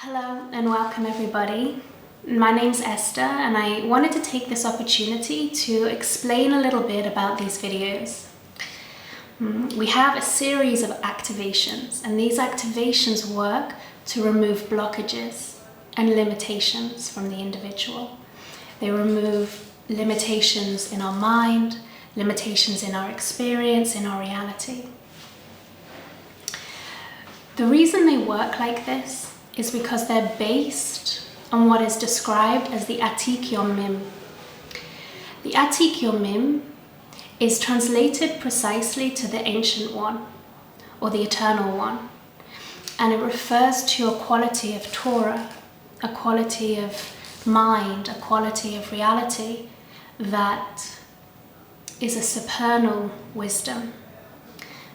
Hello and welcome everybody. My name's Esther and I wanted to take this opportunity to explain a little bit about these videos. We have a series of activations and these activations work to remove blockages and limitations from the individual. They remove limitations in our mind, limitations in our experience, in our reality. The reason they work like this is because they're based on what is described as the Atik Yomin. The Atik Yomin is translated precisely to the Ancient One, or the Eternal One, and it refers to a quality of Torah, a quality of mind, a quality of reality that is a supernal wisdom.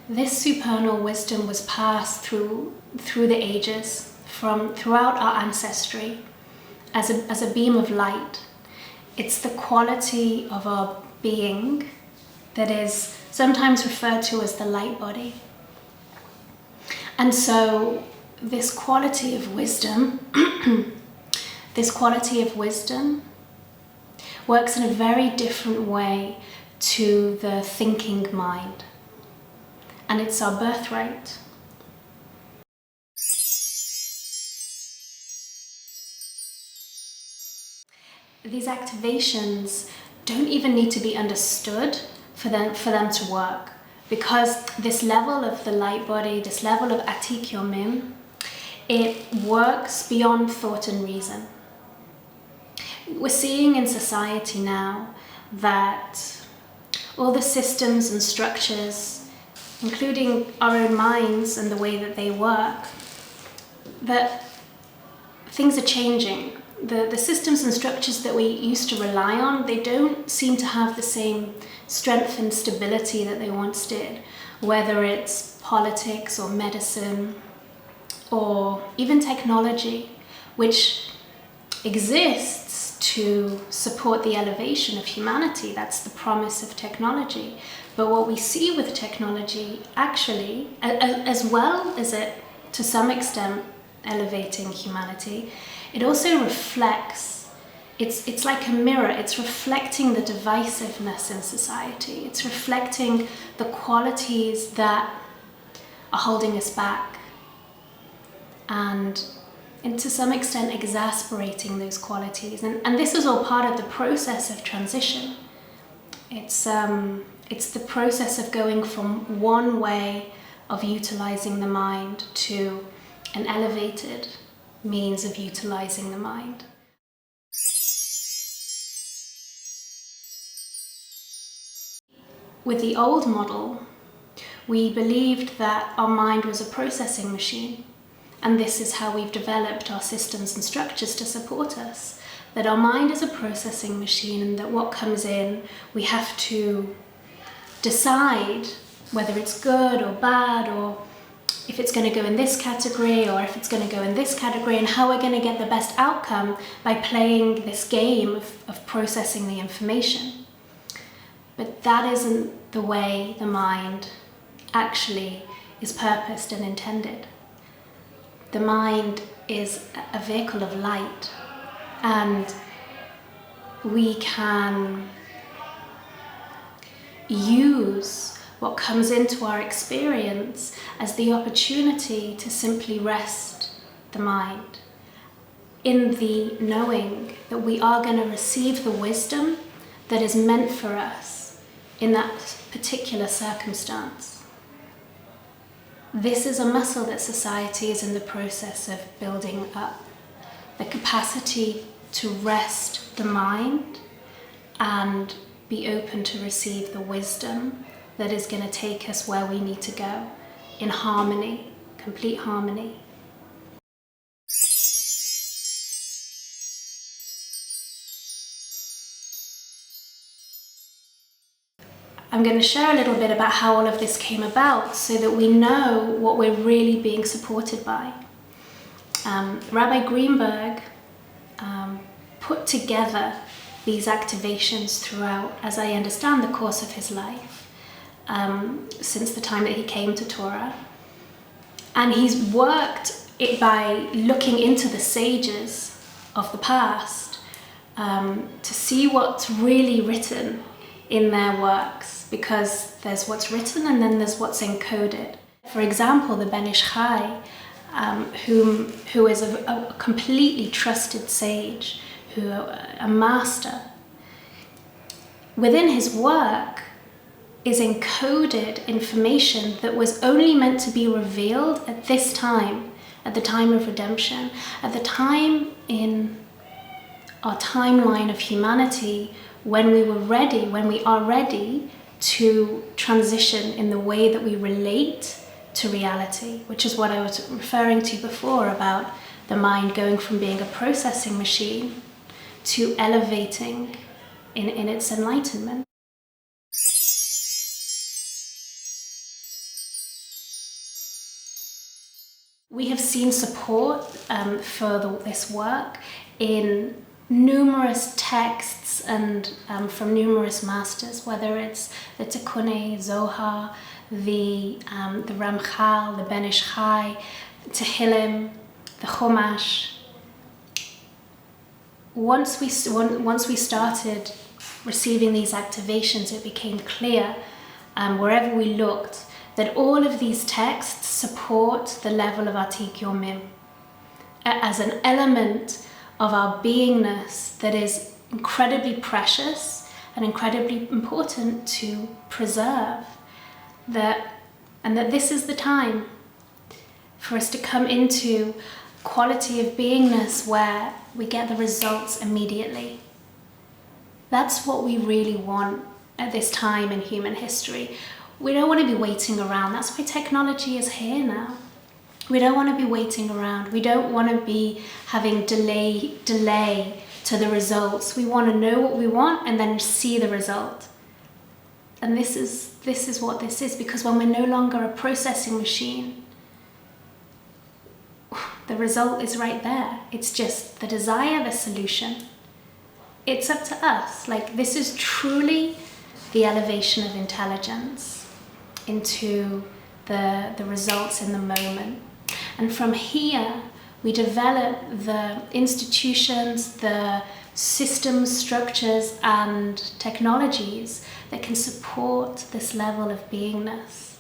This supernal wisdom was passed through the ages, throughout our ancestry, as a beam of light. It's the quality of our being that is sometimes referred to as the light body. And so this quality of wisdom, works in a very different way to the thinking mind. And it's our birthright. These activations don't even need to be understood for them to work, because this level of the light body, this level of Atik Yomin, it works beyond thought and reason. We're seeing in society now that all the systems and structures, including our own minds and the way that they work, that things are changing. The systems and structures that we used to rely on, they don't seem to have the same strength and stability that they once did, whether it's politics or medicine or even technology, which exists to support the elevation of humanity. That's the promise of technology. But what we see with technology, actually, as well as it to some extent elevating humanity, it also reflects, it's like a mirror, it's reflecting the divisiveness in society. It's reflecting the qualities that are holding us back and to some extent exasperating those qualities. And this is all part of the process of transition. It's the process of going from one way of utilizing the mind to an elevated means of utilizing the mind. With the old model, we believed that our mind was a processing machine, and this is how we've developed our systems and structures to support us. That our mind is a processing machine, and that what comes in, we have to decide whether it's good or bad, or if it's going to go in this category or if it's going to go in this category, and how we're going to get the best outcome by playing this game of processing the information. But that isn't the way the mind actually is purposed and intended. The mind is a vehicle of light, and we can use what comes into our experience as the opportunity to simply rest the mind in the knowing that we are going to receive the wisdom that is meant for us in that particular circumstance. This is a muscle that society is in the process of building up. The capacity to rest the mind and be open to receive the wisdom that is going to take us where we need to go, in harmony, complete harmony. I'm going to share a little bit about how all of this came about so that we know what we're really being supported by. Rabbi Greenberg put together these activations throughout, as I understand, the course of his life. Since the time that he came to Torah. And he's worked by looking into the sages of the past, to see what's really written in their works, because there's what's written and then there's what's encoded. For example, the Ben Ish Chai, who is a completely trusted sage, a master, within his work is encoded information that was only meant to be revealed at this time, at the time of redemption, at the time in our timeline of humanity when we are ready to transition in the way that we relate to reality, which is what I was referring to before about the mind going from being a processing machine to elevating in its enlightenment. We have seen support for this work in numerous texts and from numerous masters, whether it's the Tikkun Zohar, the Ramchal, the Ben Ish Chai, Tehillim, the Chumash. Once we started receiving these activations, it became clear, wherever we looked, that all of these texts support the level of Atik Yomin as an element of our beingness that is incredibly precious and incredibly important to preserve. And that this is the time for us to come into quality of beingness where we get the results immediately. That's what we really want at this time in human history. We don't want to be waiting around. That's why technology is here now. We don't want to be waiting around. We don't want to be having delay to the results. We want to know what we want and then see the result. And this is what this is, because when we're no longer a processing machine, the result is right there. It's just the desire, the solution. It's up to us. Like, this is truly the elevation of intelligence into the results in the moment. And from here, we develop the institutions, the systems, structures, and technologies that can support this level of beingness.